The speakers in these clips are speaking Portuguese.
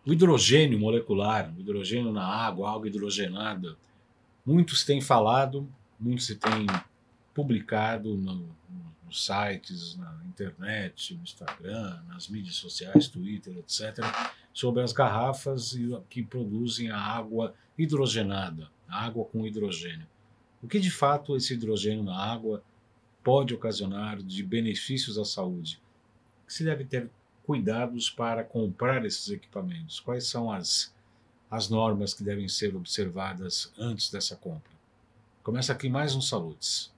O hidrogênio molecular, o hidrogênio na água, água hidrogenada, muitos têm falado, muitos se têm publicado nos sites, na internet, no Instagram, nas mídias sociais, Twitter, etc., sobre as garrafas que produzem a água hidrogenada, a água com hidrogênio. O que de fato esse hidrogênio na água pode ocasionar de benefícios à saúde? O que se deve ter cuidados para comprar esses equipamentos? Quais são as normas que devem ser observadas antes dessa compra? Começa aqui mais um Salutes.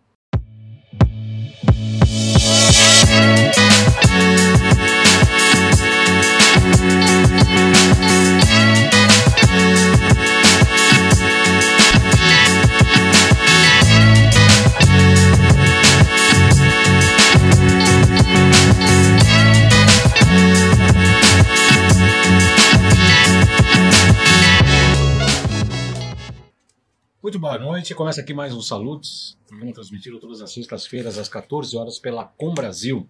Muito boa noite, começa aqui mais um Salutes, programa transmitido todas as sextas-feiras às 14 horas pela Com Brasil.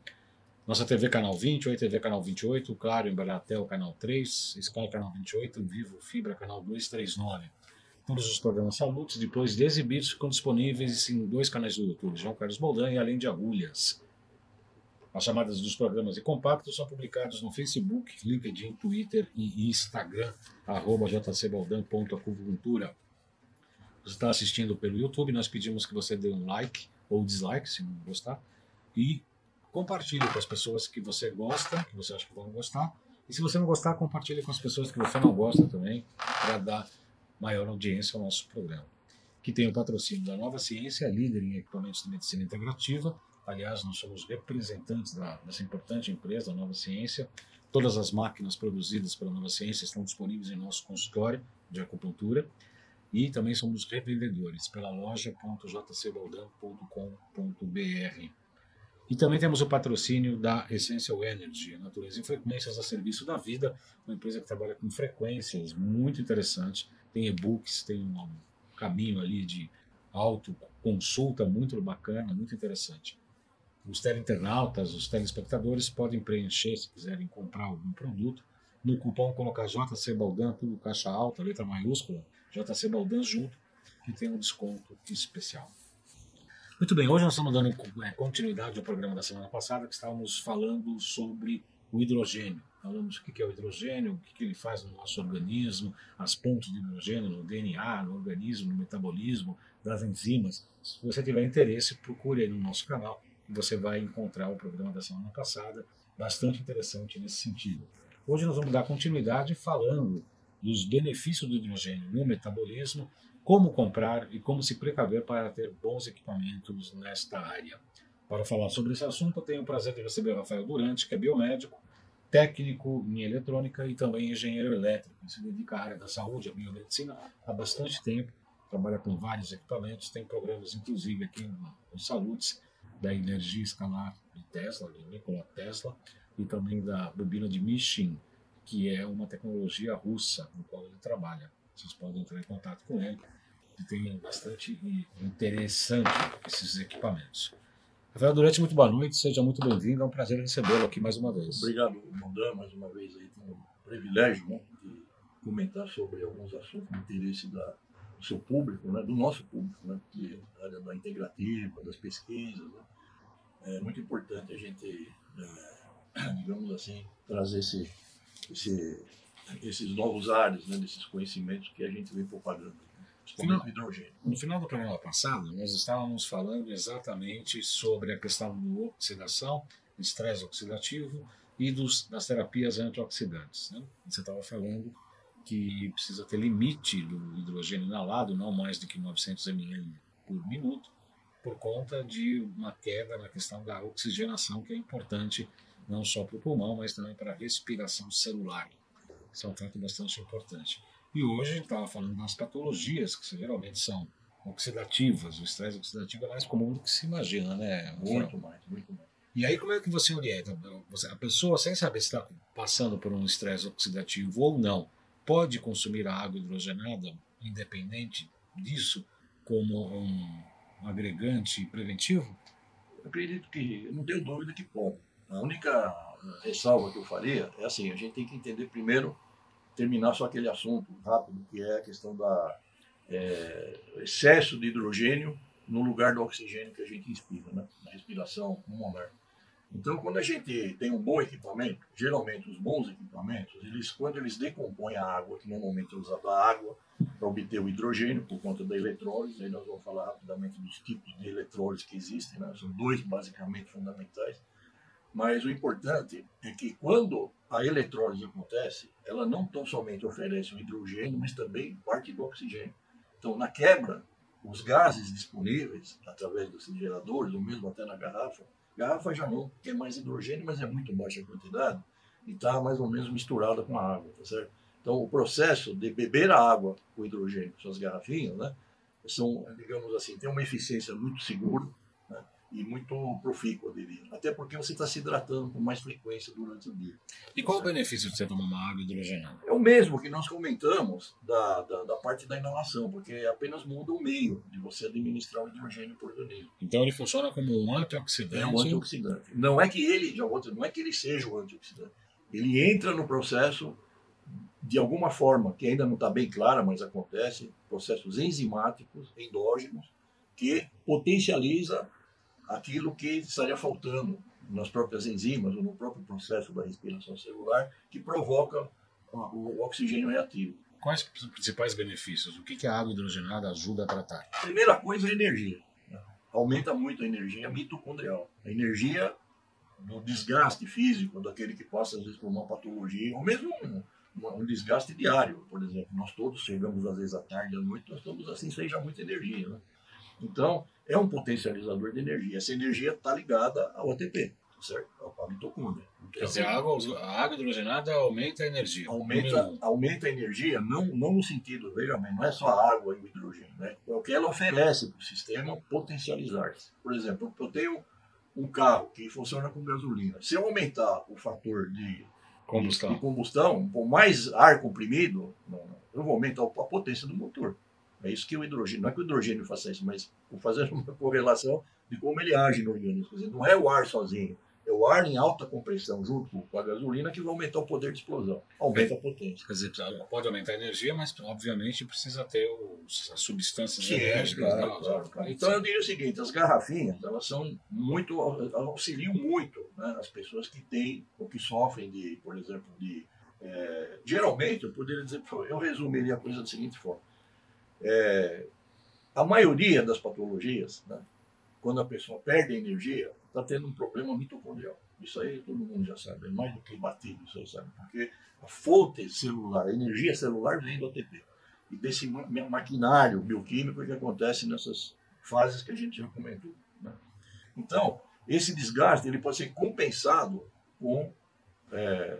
Nossa TV Canal 20, Oi TV Canal 28, Claro, Embratel Canal 3, Sky Canal 28, Vivo Fibra Canal 239. Todos os programas Salutes, depois de exibidos, ficam disponíveis em 2 canais do YouTube, João Carlos Boldan e Além de Agulhas. As chamadas dos programas e compactos são publicados no Facebook, LinkedIn, Twitter e Instagram, @jcboldan.acupuntura. Você está assistindo pelo YouTube, nós pedimos que você dê um like ou dislike, se não gostar, e compartilhe com as pessoas que você gosta, que você acha que vão gostar, e se você não gostar, compartilhe com as pessoas que você não gosta também, para dar maior audiência ao nosso programa. Que tem o patrocínio da Nova Ciência, líder em equipamentos de medicina integrativa. Aliás, nós somos representantes dessa importante empresa, a Nova Ciência. Todas as máquinas produzidas pela Nova Ciência estão disponíveis em nosso consultório de acupuntura. E também somos revendedores pela loja.jcboldan.com.br. E também temos o patrocínio da Essential Energy, Natureza e Frequências a serviço da vida, uma empresa que trabalha com frequências muito interessante. Tem e-books, tem um caminho ali de autoconsulta muito bacana, muito interessante. Os teleinternautas, os telespectadores podem preencher, se quiserem comprar algum produto, no cupom colocar JC Boldan, tudo caixa alta, letra maiúscula, JC Boldan junto, que tem um desconto especial. Muito bem, hoje nós estamos dando continuidade ao programa da semana passada, que estávamos falando sobre o hidrogênio. Falamos o que é o hidrogênio, o que ele faz no nosso organismo, as pontes de hidrogênio no DNA, no organismo, no metabolismo, das enzimas. Se você tiver interesse, procure aí no nosso canal e você vai encontrar o programa da semana passada, bastante interessante nesse sentido. Hoje nós vamos dar continuidade falando dos benefícios do hidrogênio no metabolismo, como comprar e como se precaver para ter bons equipamentos nesta área. Para falar sobre esse assunto, eu tenho o prazer de receber o Rafael Durante, que é biomédico, técnico em eletrônica e também engenheiro elétrico. Ele se dedica à área da saúde, à biomedicina, há bastante tempo, trabalha com vários equipamentos, tem programas inclusive aqui no Salutes, da energia escalar de Tesla, de Nikola Tesla, e também da bobina de Mishin, que é uma tecnologia russa no qual ele trabalha. Vocês podem entrar em contato com ele, e tem bastante interessante esses equipamentos. Rafael Durante, muito boa noite, seja muito bem-vindo, é um prazer recebê-lo aqui mais uma vez. Obrigado, Boldan, mais uma vez aí tenho o privilégio, né, de comentar sobre alguns assuntos de interesse do seu público, né, do nosso público, né, que é a área da integrativa, das pesquisas, né. É muito importante a gente, digamos assim, trazer esses novos áreas, né, desses conhecimentos que a gente vem propagando, principalmente o hidrogênio. No final do programa passado, nós estávamos falando exatamente sobre a questão da oxidação, estresse oxidativo e das terapias antioxidantes, né? Você estava falando que precisa ter limite do hidrogênio inalado, não mais do que 900 ml por minuto, por conta de uma queda na questão da oxigenação, que é importante não só para o pulmão, mas também para a respiração celular. Isso é um fato bastante importante. E hoje a gente estava falando das patologias, que geralmente são oxidativas. O estresse oxidativo é mais comum do que se imagina, né? Muito mais, muito mais. E aí como é que você orienta? A pessoa, sem saber se está passando por um estresse oxidativo ou não, pode consumir a água hidrogenada, independente disso, como um agregante preventivo? Eu acredito que, não tenho dúvida que pode. A única ressalva que eu faria é assim, a gente tem que entender primeiro terminar só aquele assunto rápido, que é a questão da excesso de hidrogênio no lugar do oxigênio que a gente inspira, né? Na respiração pulmonar. Então, quando a gente tem um bom equipamento, geralmente os bons equipamentos, quando eles decompõem a água, que normalmente é usada a água para obter o hidrogênio por conta da eletrólise, aí nós vamos falar rapidamente dos tipos de eletrólise que existem, né? São dois basicamente fundamentais. Mas o importante é que quando a eletrólise acontece, ela não tão somente oferece o hidrogênio, mas também parte do oxigênio. Então, na quebra, os gases disponíveis, através dos geradores, ou mesmo até na garrafa já não tem mais hidrogênio, mas é muito baixa a quantidade, e está mais ou menos misturada com a água, tá certo? Então, o processo de beber a água com hidrogênio, suas garrafinhas, né, são, digamos assim, tem uma eficiência muito segura, né, e muito profícua, eu diria. Até porque você está se hidratando com mais frequência durante o dia. E qual o benefício de você tomar uma água hidrogenada? É o mesmo que nós comentamos da parte da inalação, porque apenas muda o meio de você administrar o hidrogênio para o organismo. Então ele funciona como um antioxidante? É um antioxidante. Não é que ele seja o antioxidante. Ele entra no processo de alguma forma, que ainda não está bem clara, mas acontece, processos enzimáticos, endógenos, que potencializa aquilo que estaria faltando nas próprias enzimas ou no próprio processo da respiração celular, que provoca o oxigênio reativo. Quais os principais benefícios? O que a água hidrogenada ajuda a tratar? A primeira coisa é a energia. Aumenta muito a energia mitocondrial. A energia do desgaste físico daquele que passa, às vezes, por uma patologia, ou mesmo um desgaste diário, por exemplo. Nós todos chegamos, às vezes, à tarde, à noite, nós estamos assim, sem já muita energia, né? Então, é um potencializador de energia. Essa energia está ligada ao ATP, certo? A mitocôndria. Quer dizer, a água hidrogenada aumenta a energia. Aumenta a energia, não no sentido, veja bem, não é só a água e o hidrogênio, né? É o que ela oferece para o sistema potencializar-se. Por exemplo, eu tenho um carro que funciona com gasolina. Se eu aumentar o fator de combustão, com mais ar comprimido, eu vou aumentar a potência do motor. É isso que o hidrogênio, não é que o hidrogênio faça isso, mas vou fazer uma correlação de como ele age no organismo. Quer dizer, não é o ar sozinho, é o ar em alta compressão junto com a gasolina que vai aumentar o poder de explosão, aumenta a potência. Quer dizer, pode aumentar a energia, mas obviamente precisa ter as substâncias enérgicas. Claro. Então eu diria o seguinte, as garrafinhas, elas são muito, auxiliam muito, né, as pessoas que têm ou que sofrem de, por exemplo, geralmente, eu poderia dizer, eu resumiria a coisa da seguinte forma. A maioria das patologias, né, quando a pessoa perde a energia, está tendo um problema mitocondrial. Isso aí todo mundo já sabe, é mais do que batido, isso aí sabe, porque a fonte celular, a energia celular vem do ATP. E desse maquinário bioquímico que acontece nessas fases que a gente já comentou, né? Então, esse desgaste ele pode ser compensado com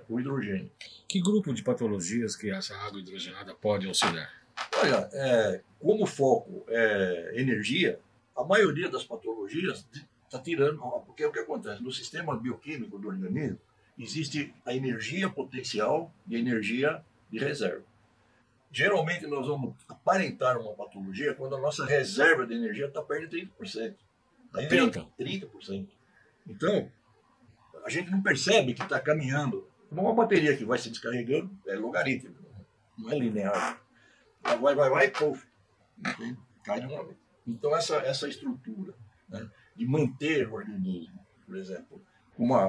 o hidrogênio. Que grupo de patologias que essa água hidrogenada pode auxiliar? Olha, como o foco é energia, a maioria das patologias está tirando, porque é o que acontece, no sistema bioquímico do organismo, existe a energia potencial e a energia de reserva. Geralmente nós vamos aparentar uma patologia quando a nossa reserva de energia está perto de 30%. 30%. Então, a gente não percebe que está caminhando. Uma bateria que vai se descarregando é logarítmica, não é linear. Vai, puf, cai de uma vez. Então, essa estrutura, né, de manter o organismo, por exemplo,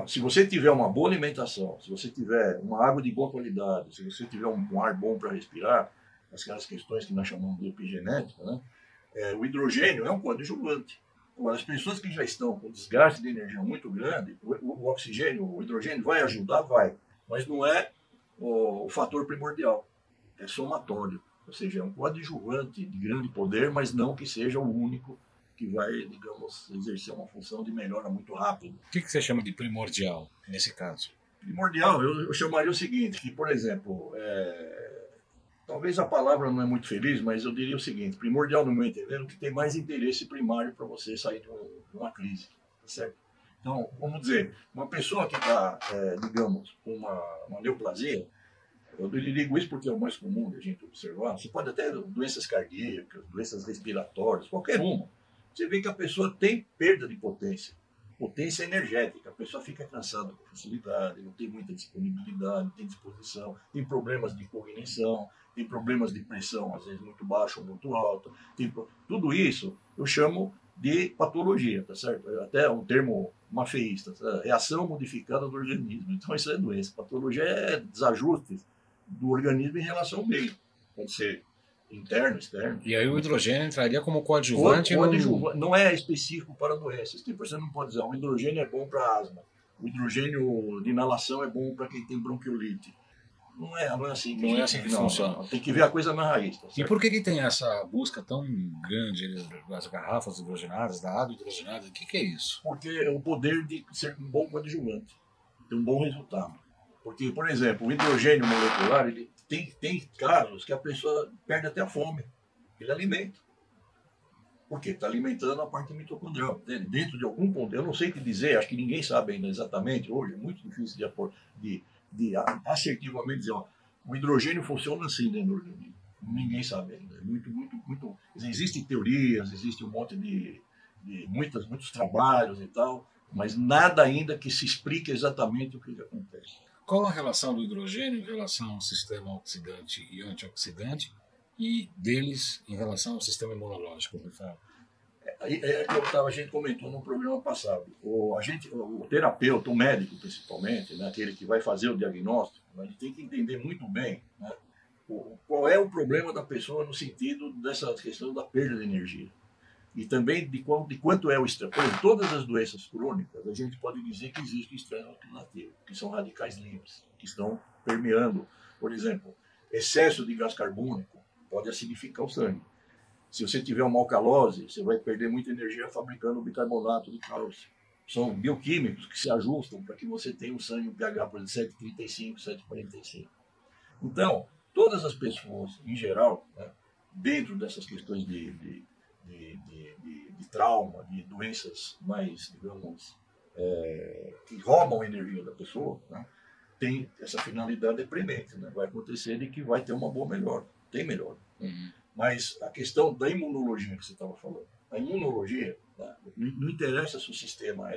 se você tiver uma boa alimentação, se você tiver uma água de boa qualidade, se você tiver um ar bom para respirar, aquelas questões que nós chamamos de epigenética, né, o hidrogênio é um coadjuvante. Agora, as pessoas que já estão com desgaste de energia muito grande, o oxigênio, o hidrogênio vai ajudar? Vai. Mas não é o fator primordial. É somatório. Ou seja, é um coadjuvante de grande poder, mas não que seja o único que vai, digamos, exercer uma função de melhora muito rápido. O que você chama de primordial, nesse caso? Primordial, eu chamaria o seguinte, que, por exemplo, talvez a palavra não é muito feliz, mas eu diria o seguinte, primordial no meu entender, é o que tem mais interesse primário para você sair de uma crise, tá certo? Então, vamos dizer, uma pessoa que está, digamos, com uma neoplasia, eu digo isso porque é o mais comum de a gente observar, você pode até doenças cardíacas, doenças respiratórias, qualquer uma, você vê que a pessoa tem perda de potência. potência energética. A pessoa fica cansada com facilidade, não tem muita disponibilidade, não tem disposição, tem problemas de cognição, tem problemas de pressão, às vezes muito baixa ou muito alta. Tudo isso eu chamo de patologia, tá certo? Até um termo mafeísta, tá? Reação modificada do organismo. Então isso é doença. Patologia é desajustes do organismo em relação ao meio. Pode ser interno, externo. E aí o hidrogênio entraria como coadjuvante? Não é específico para doenças. Você não pode dizer, o hidrogênio é bom para asma. O hidrogênio de inalação é bom para quem tem bronquiolite. Não é assim que, que funciona. Tem que ver a coisa na raiz. Tá, e por que tem essa busca tão grande das garrafas hidrogenadas, da água hidrogenada? O que é isso? Porque é o poder de ser um bom coadjuvante, ter um bom resultado. Porque, por exemplo, o hidrogênio molecular, ele tem casos que a pessoa perde até a fome. Ele alimenta. Por quê? Está alimentando a parte mitocondrial. Dentro de algum ponto, eu não sei te dizer, acho que ninguém sabe ainda exatamente hoje, é muito difícil de assertivamente dizer, ó, o hidrogênio funciona assim dentro do organismo. Ninguém sabe ainda. É muito. Existem teorias, existe um monte de muitos trabalhos e tal, mas nada ainda que se explique exatamente o que acontece. Qual a relação do hidrogênio em relação ao sistema oxidante e antioxidante e deles em relação ao sistema imunológico, Rafael? A gente comentou no programa passado. O terapeuta, o médico principalmente, né, aquele que vai fazer o diagnóstico, né, ele tem que entender muito bem, né, qual é o problema da pessoa no sentido dessa questão da perda de energia. E também de quanto é o estresse. Por exemplo, todas as doenças crônicas, a gente pode dizer que existe o estresse oxidativo, que são radicais livres, que estão permeando. Por exemplo, excesso de gás carbônico pode acidificar o sangue. Se você tiver uma alcalose, você vai perder muita energia fabricando bicarbonato de cálcio. São bioquímicos que se ajustam para que você tenha um sangue, um pH, por exemplo, 7,35, 7,45. Então, todas as pessoas, em geral, né, dentro dessas questões de trauma, de doenças mais, digamos, que roubam a energia da pessoa, né, tem essa finalidade deprimente. Né? Vai acontecer de que vai ter uma boa melhora. Tem melhora. Uhum. Mas a questão da imunologia que você estava falando, a imunologia, né, não interessa se o sistema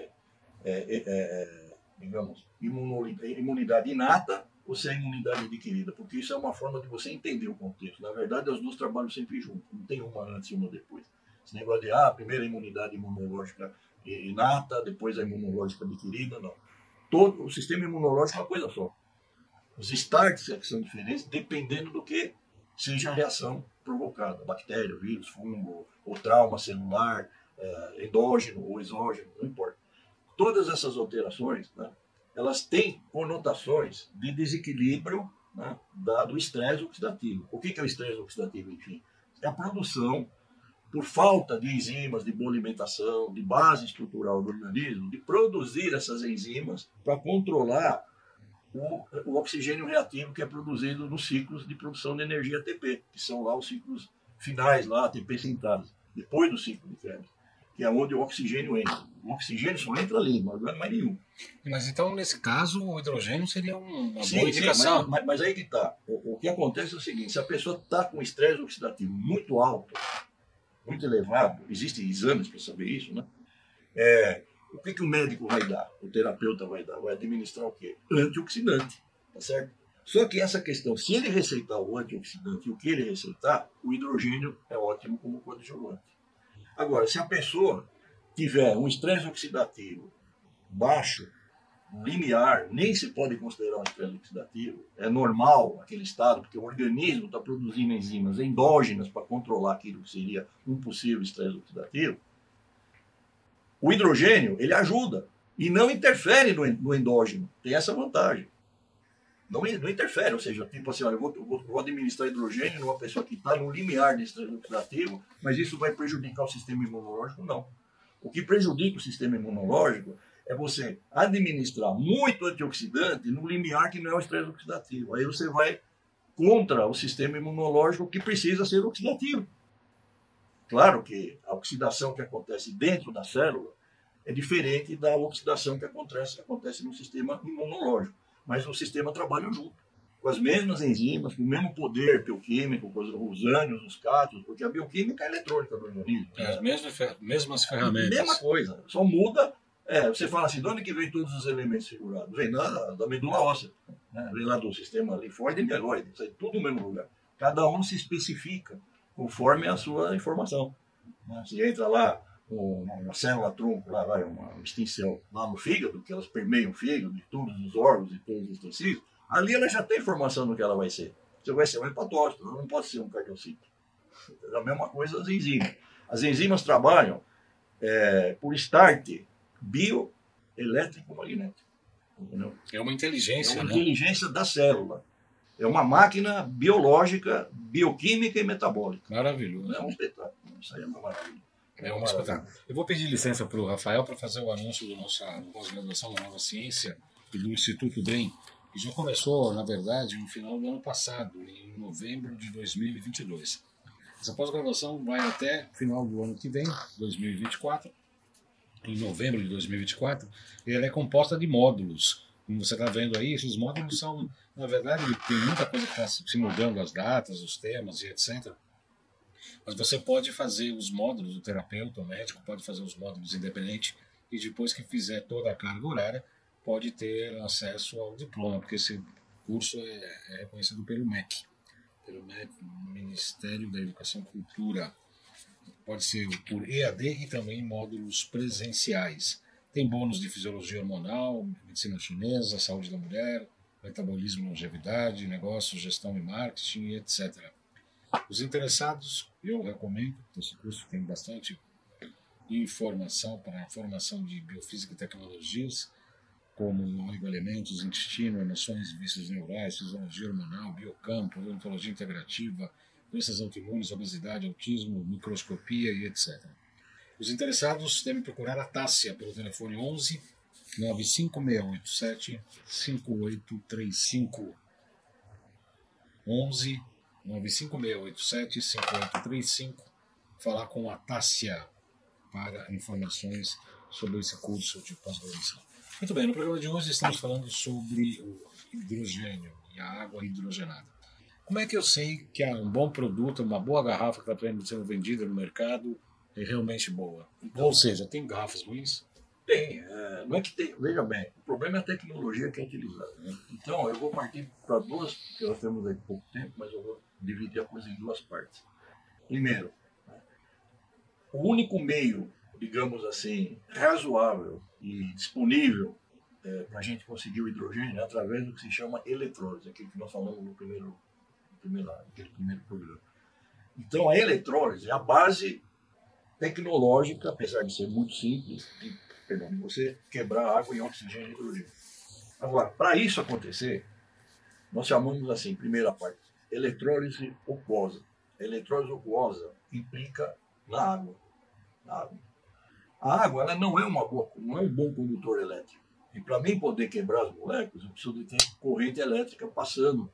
digamos, imunidade inata ou se é imunidade adquirida, porque isso é uma forma de você entender o contexto. Na verdade, as duas trabalham sempre juntos, não tem uma antes e uma depois. Esse negócio de, primeiro a imunidade imunológica inata, depois a imunológica adquirida, não. Todo o sistema imunológico é uma coisa só. Os starts que são diferentes dependendo do que seja a reação provocada, bactéria, vírus, fungo, ou trauma celular, endógeno ou exógeno, não importa. Todas essas alterações, né, elas têm conotações de desequilíbrio, né, do estresse oxidativo. O que é o estresse oxidativo, enfim? É a produção, por falta de enzimas, de boa alimentação, de base estrutural do organismo, de produzir essas enzimas para controlar o oxigênio reativo que é produzido nos ciclos de produção de energia ATP, que são lá os ciclos finais, lá, ATP síntese, depois do ciclo de Krebs, que é onde o oxigênio entra. O oxigênio só entra ali, não é mais nenhum. Mas então, nesse caso, o hidrogênio seria uma boa indicação. Sim, mas aí que está. O que acontece é o seguinte, se a pessoa está com estresse oxidativo muito alto, muito elevado, existem exames para saber isso, né? O que o médico vai dar? O terapeuta vai dar? Vai administrar o quê? Antioxidante, tá certo? Só que essa questão, se ele receitar o antioxidante e o que ele receitar, o hidrogênio é ótimo como coadjuvante. Agora, se a pessoa tiver um estresse oxidativo baixo, limiar, nem se pode considerar um estresse oxidativo, é normal aquele estado, porque o organismo está produzindo enzimas endógenas para controlar aquilo que seria um possível estresse oxidativo, o hidrogênio, ele ajuda e não interfere no endógeno. Tem essa vantagem. Não interfere, ou seja, tipo assim, olha, eu vou administrar hidrogênio numa pessoa que está no limiar de estresse oxidativo, mas isso vai prejudicar o sistema imunológico? Não. O que prejudica o sistema imunológico é você administrar muito antioxidante no limiar que não é o estresse oxidativo. Aí você vai contra o sistema imunológico que precisa ser oxidativo. Claro que a oxidação que acontece dentro da célula é diferente da oxidação que acontece no sistema imunológico. Mas o sistema trabalha junto, com as mesmas enzimas, com o mesmo poder bioquímico, com os ânions, os cátions, porque a bioquímica é eletrônica do organismo. As mesmas ferramentas. Mesma coisa, só muda Você fala assim, de onde que vem todos os elementos figurados? Vem da medula óssea, né? Vem lá do sistema linfóide e mieloide, sai tudo no mesmo lugar. Cada um se especifica conforme a sua informação. Se entra lá uma célula-tronco, lá vai uma extinção lá no fígado, que elas permeiam o fígado, de todos os órgãos e todos os tecidos, ali ela já tem informação do que ela vai ser. Você vai ser um hepatócito, ela não pode ser um cardiocito. É a mesma coisa as enzimas. As enzimas trabalham por start bioelétrico-magnético. É uma inteligência, É uma inteligência da célula. É uma máquina biológica, bioquímica e metabólica. Maravilhoso. É um espetáculo. Isso aí é uma maravilha. É um espetáculo. Eu vou pedir licença para o Rafael para fazer o anúncio da nossa pós-graduação da Nova Ciência e do Instituto DEM, que já começou, na verdade, no final do ano passado, em novembro de 2022. Essa pós-graduação vai até o final do ano que vem, 2024, em novembro de 2024, e ela é composta de módulos. Como você está vendo aí, esses módulos são, na verdade, tem muita coisa que está se mudando, as datas, os temas e etc. Mas você pode fazer os módulos, o terapeuta, o médico, pode fazer os módulos independente e depois que fizer toda a carga horária, pode ter acesso ao diploma, porque esse curso é reconhecido pelo MEC, Ministério da Educação e Cultura. Pode ser por EAD e também módulos presenciais. Tem bônus de fisiologia hormonal, medicina chinesa, saúde da mulher, metabolismo e longevidade, negócios, gestão e marketing, etc. Os interessados, eu recomendo, esse curso tem bastante informação para a formação de biofísica e tecnologias, como oligoelementos, intestino, emoções, vícios neurais, fisiologia hormonal, biocampo, odontologia integrativa, doenças autoimunes, obesidade, autismo, microscopia e etc. Os interessados devem procurar a Tássia pelo telefone 11 95687 5835. 11 95687 5835. Falar com a Tássia para informações sobre esse curso de pós-graduação. Muito bem, no programa de hoje estamos falando sobre o hidrogênio e a água hidrogenada. Como é que eu sei que um bom produto, uma boa garrafa que está sendo vendida no mercado é realmente boa? Então, ou seja, tem garrafas ruins? Tem, não é que tem, veja bem, o problema é a tecnologia que é utilizada. Né? Então, eu vou partir para duas, porque nós temos aí pouco tempo, mas eu vou dividir a coisa em duas partes. Primeiro, o único meio, digamos assim, razoável e disponível para a gente conseguir o hidrogênio é através do que se chama eletrólise, aquilo que nós falamos no primeiro programa. Então, a eletrólise é a base tecnológica, apesar de ser muito simples, de você quebrar água em oxigênio e hidrogênio. Agora, para isso acontecer, nós chamamos assim, primeira parte, eletrólise aquosa. A eletrólise aquosa implica na água. A água ela não é um bom condutor elétrico. E para mim poder quebrar as moléculas, eu preciso de ter corrente elétrica passando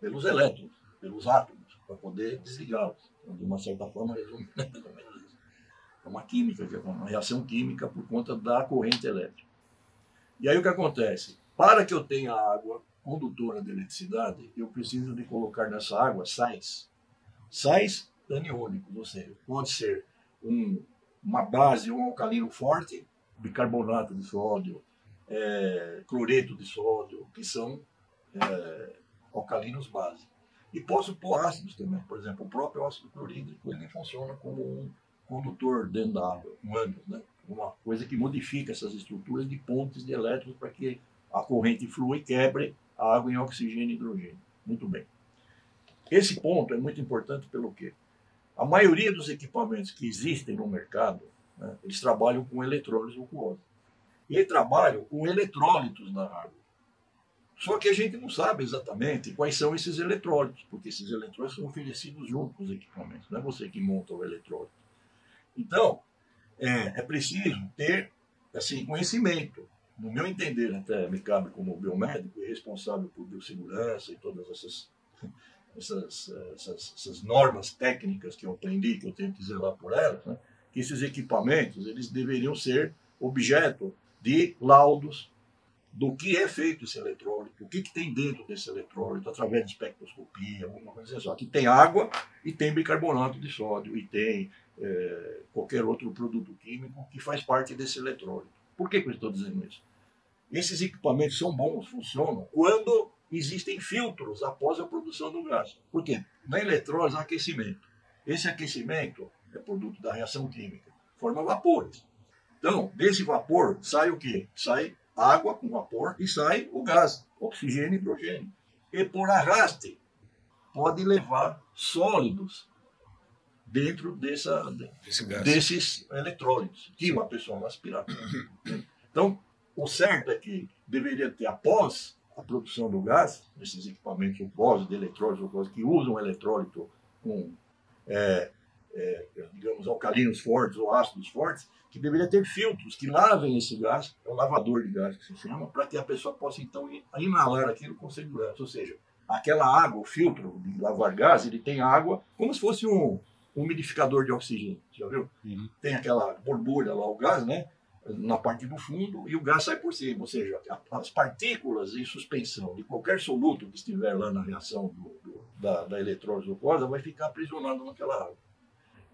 pelos elétrons, pelos átomos, para poder desligá-los. Então, de uma certa forma, resume mais ou menos isso. É uma química, uma reação química por conta da corrente elétrica. E aí o que acontece? Para que eu tenha água condutora de eletricidade, eu preciso de colocar nessa água sais. Sais aniônicos, ou seja, pode ser uma base, um alcalino forte, bicarbonato de sódio, cloreto de sódio, que são alcalinos base. E posso pôr ácidos também. Por exemplo, o próprio ácido clorídrico ele funciona como um condutor dentro da água, um ânion, né? Uma coisa que modifica essas estruturas de pontes de elétrons para que a corrente flua e quebre a água em oxigênio e hidrogênio. Muito bem. Esse ponto é muito importante pelo quê? A maioria dos equipamentos que existem no mercado, né, eles trabalham com eletrólise aquosa. E trabalham com eletrólitos na água. Só que a gente não sabe exatamente quais são esses eletrólitos, porque esses eletrólitos são oferecidos junto com os equipamentos. Não é você que monta o eletrólito. Então, é preciso ter assim, conhecimento. No meu entender, até me cabe como biomédico e responsável por biossegurança e todas essas normas técnicas que eu aprendi, que eu tenho que zelar por elas, né? Que esses equipamentos eles deveriam ser objeto de laudos do que é feito esse eletrólito, o que tem dentro desse eletrólito, através de espectroscopia, alguma coisa assim. Aqui tem água e tem bicarbonato de sódio e tem qualquer outro produto químico que faz parte desse eletrólito. Por que eu estou dizendo isso? Esses equipamentos são bons, funcionam, quando existem filtros após a produção do gás. Por quê? Na eletrólise há aquecimento. Esse aquecimento é produto da reação química, forma vapores. Então, desse vapor sai o quê? Sai água com vapor e sai o gás, oxigênio e hidrogênio. E por arraste, pode levar sólidos dentro desses eletrólitos, que uma pessoa vai aspirar. Então, o certo é que deveria ter, após a produção do gás, esses equipamentos oposos de eletrólito, que usam eletrólito com, digamos, alcalinos fortes ou ácidos fortes, que deveria ter filtros que lavem esse gás, é um lavador de gás que se chama, para que a pessoa possa, então, inalar aquilo com segurança. Ou seja, aquela água, o filtro de lavar gás, ele tem água como se fosse um umidificador de oxigênio, já viu? Uhum. Tem aquela borbulha lá, o gás, né? Na parte do fundo, e o gás sai por cima, ou seja, as partículas em suspensão de qualquer soluto que estiver lá na reação da eletrólise aquosa vai ficar aprisionado naquela água.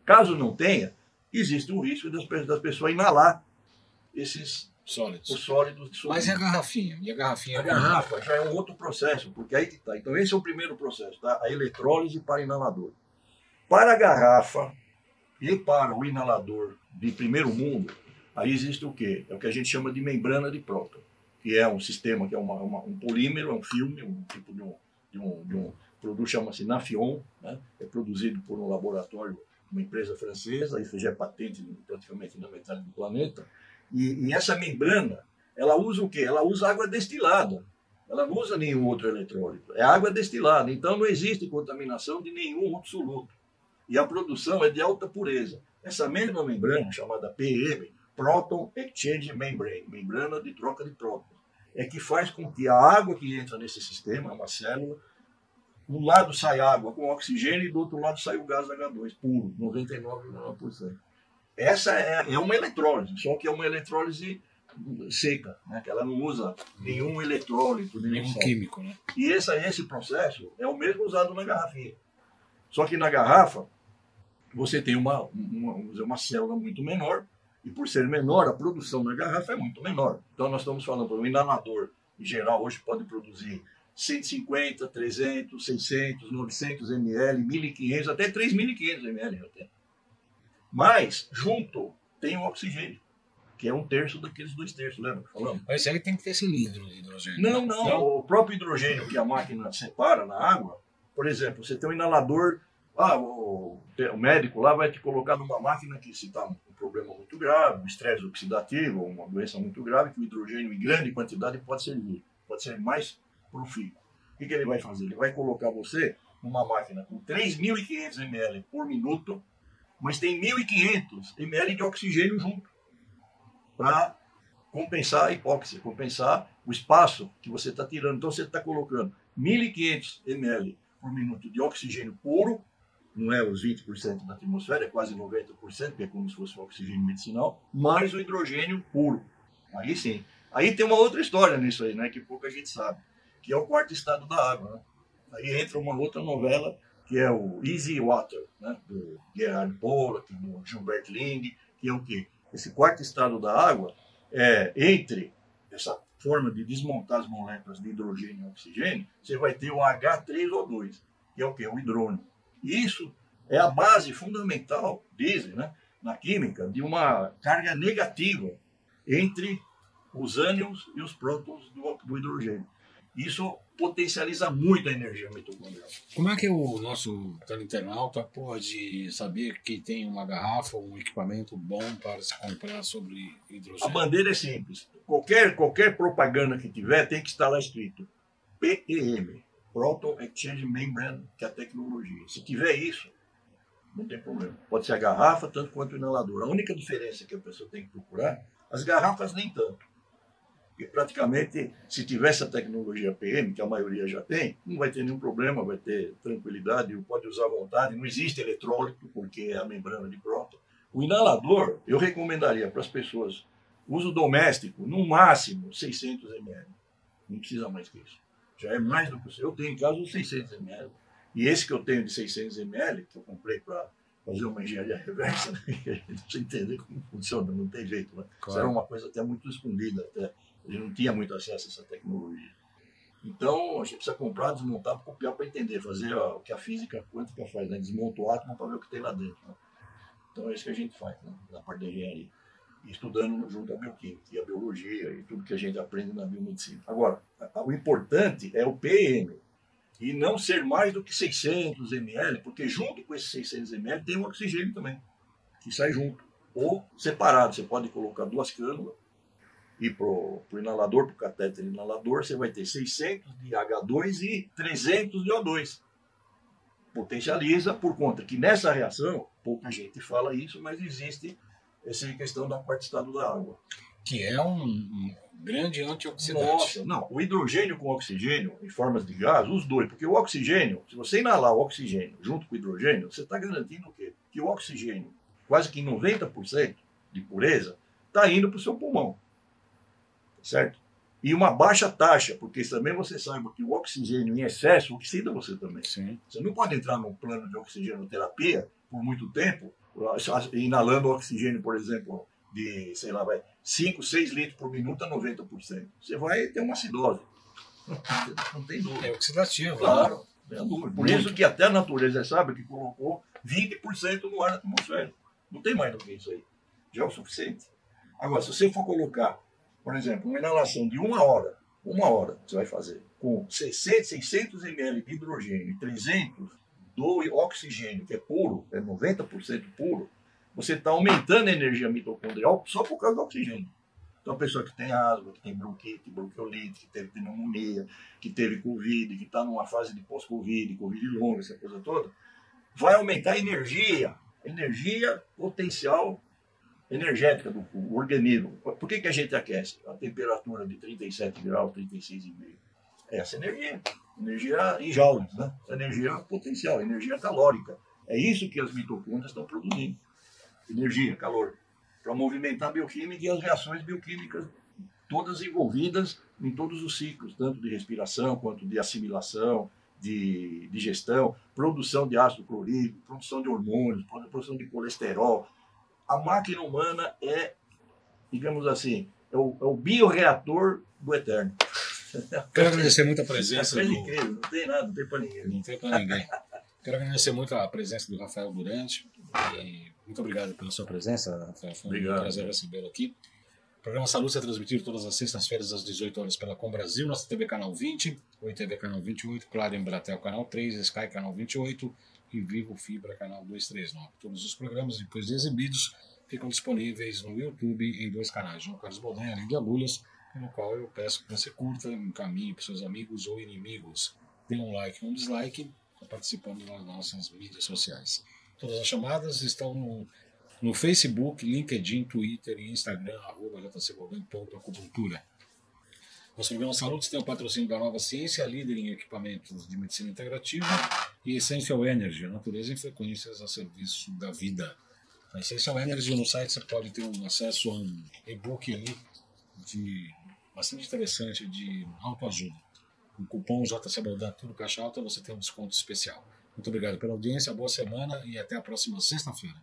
Caso não tenha, existe o risco das pessoas inalar esses sólidos. Os sólidos de soluto. Mas e a garrafinha? E a garrafinha? A garrafa já é um outro processo, porque aí que está. Então esse é o primeiro processo, tá? A eletrólise para inalador. Para a garrafa e para o inalador de primeiro mundo, aí existe o quê? É o que a gente chama de membrana de próton, que é um sistema, que é um polímero, é um filme, um tipo de um produto, chama-se Nafion, né? É produzido por um laboratório, uma empresa francesa, isso já é patente praticamente na metade do planeta. E essa membrana, ela usa o quê? Ela usa água destilada. Ela não usa nenhum outro eletrólito. É água destilada, então não existe contaminação de nenhum outro soluto. E a produção é de alta pureza. Essa mesma membrana, chamada PM, Proton Exchange Membrane, membrana de troca de prótons, é que faz com que a água que entra nesse sistema, uma célula, um lado sai água com oxigênio e do outro lado sai o gás H2 puro, 99,9%. Essa é uma eletrólise, só que é uma eletrólise seca, né? Que ela não usa nenhum eletrólito, nenhum químico, né? E esse processo é o mesmo usado na garrafinha. Só que na garrafa, você tem uma célula muito menor, e por ser menor, a produção na garrafa é muito menor. Então nós estamos falando, o inalador, em geral, hoje pode produzir 150, 300, 600, 900 ml, 1.500, até 3.500 ml até. Mas, junto, tem o oxigênio, que é 1/3 daqueles 2/3, lembra que falamos? Mas ele tem que ter cilindro de hidrogênio. Não. O próprio hidrogênio que a máquina separa na água, por exemplo, você tem um inalador, o médico lá vai te colocar numa máquina que, se está um problema muito grave, um estresse oxidativo, uma doença muito grave, que o hidrogênio em grande quantidade pode ser mais profícuo. O que ele vai fazer? Ele vai colocar você numa máquina com 3.500 ml por minuto, mas tem 1.500 ml de oxigênio junto, para compensar a hipóxia, compensar o espaço que você está tirando. Então você está colocando 1.500 ml por minuto de oxigênio puro, não é os 20% da atmosfera, é quase 90%, que é como se fosse um oxigênio medicinal, mais o hidrogênio puro. Aí sim. Aí tem uma outra história nisso aí, né, que pouca gente sabe, que é o quarto estado da água, né? Aí entra uma outra novela, que é o Easy Water, né, do Gerhard Pollack, do Gilbert Ling, que é o quê? Esse quarto estado da água é entre essa forma de desmontar as moléculas de hidrogênio e oxigênio, você vai ter o H3O2, que é o quê? O hidrônio. E isso é a base fundamental, dizem, né, na química, de uma carga negativa entre os ânions e os prótons do hidrogênio. Isso potencializa muito a energia mitocondrial. Como é que o nosso internauta pode saber que tem uma garrafa ou um equipamento bom para se comprar sobre hidrogênio? A bandeira é simples. Qualquer propaganda que tiver tem que estar lá escrito PEM, Proton Exchange Membrane, que é a tecnologia. Se tiver isso, não tem problema. Pode ser a garrafa, tanto quanto o inalador. A única diferença que a pessoa tem que procurar, as garrafas nem tanto. Porque praticamente, se tiver essa tecnologia PM, que a maioria já tem, não vai ter nenhum problema, vai ter tranquilidade, pode usar à vontade, não existe eletrólito, porque é a membrana de próton. O inalador, eu recomendaria para as pessoas, uso doméstico, no máximo 600 ml. Não precisa mais que isso. Já é mais do que eu tenho em casa os 600 ml. E esse que eu tenho de 600 ml, que eu comprei para fazer uma engenharia reversa, né? A gente precisa entender como funciona, não tem jeito. Né? Claro. Isso era uma coisa até muito escondida, até. A gente não tinha muito acesso a essa tecnologia. Então, a gente precisa comprar, desmontar, copiar para entender, fazer o que a física quântica faz, né? Desmonta o átomo para ver o que tem lá dentro. Né? Então, é isso que a gente faz, né? Na parte da engenharia. E estudando junto à bioquímica e a biologia e tudo que a gente aprende na biomedicina. Agora, o importante é o PM. E não ser mais do que 600 ml, porque junto com esses 600 ml tem o oxigênio também, que sai junto. Ou separado, você pode colocar 2 cânulas e para o inalador, para o catéter inalador, você vai ter 600 de H2 e 300 de O2. Potencializa por conta que nessa reação, pouca gente fala isso, mas existe essa questão da parte estado da água. Que é um grande antioxidante. Nossa, não, o hidrogênio com oxigênio em formas de gás, os dois, porque o oxigênio, se você inalar o oxigênio junto com o hidrogênio, você está garantindo o quê? Que o oxigênio, quase que 90% de pureza, está indo para o seu pulmão. Certo? E uma baixa taxa, porque também você saiba que o oxigênio em excesso oxida você também. Sim. Você não pode entrar num plano de oxigenoterapia por muito tempo, inalando oxigênio, por exemplo, de, sei lá, 5, 6 litros por minuto a 90%. Você vai ter uma acidose. Não tem dúvida. É oxidativo. Claro, não tem dúvida. Por isso que até a natureza sabe que colocou 20% no ar atmosférico. Não tem mais do que isso aí. Já é o suficiente. Agora, se você for colocar, por exemplo, uma inalação de uma hora você vai fazer, com 600 ml de hidrogênio e 300 do oxigênio, que é puro, é 90% puro, você está aumentando a energia mitocondrial só por causa do oxigênio. Então, a pessoa que tem asma, que tem bronquite, bronquiolite, que teve pneumonia, que teve Covid, que está numa fase de pós-Covid, Covid longa, essa coisa toda, vai aumentar a energia potencial energética do organismo. Por que a gente aquece? A temperatura de 37 graus, 36,5. É essa energia em joules, né? Energia potencial, energia calórica. É isso que as mitocôndrias estão produzindo. Energia, calor, para movimentar a bioquímica e as reações bioquímicas, todas envolvidas em todos os ciclos, tanto de respiração quanto de assimilação, de digestão, produção de ácido clorídrico, produção de hormônios, produção de colesterol. A máquina humana é, digamos assim, é o bioreator do eterno. Quero agradecer muito a presença do... Incrível, não tem nada, não tem para ninguém. Não tem para ninguém. Quero agradecer muito a presença do Rafael Durante. E muito obrigado pela sua presença, Rafael. Foi um prazer recebê-lo aqui. O programa Saúde é transmitido todas as sextas-feiras às 18 horas pela Com Brasil, nossa TV Canal 20, Oi TV Canal 28, Claro Embratel Canal 3, Sky Canal 28 e Vivo Fibra Canal 239. Todos os programas, depois de exibidos, ficam disponíveis no YouTube em 2 canais, João Carlos Boldani, além de Agulhas, no qual eu peço que você curta, encaminhe para seus amigos ou inimigos. Dê um like ou um dislike, participando das nossas mídias sociais. Todas as chamadas estão no Facebook, LinkedIn, Twitter e Instagram, @jcboldan.acupuntura. Nosso programa Saúde tem o patrocínio da Nova Ciência, líder em equipamentos de medicina integrativa, e Essential Energy, a natureza em frequências a serviço da vida. A Essential Energy, no site você pode ter um acesso a um e-book ali bastante interessante de autoajuda. Com o cupom JCBoldan, tudo caixa alta, você tem um desconto especial. Muito obrigado pela audiência, boa semana e até a próxima sexta-feira.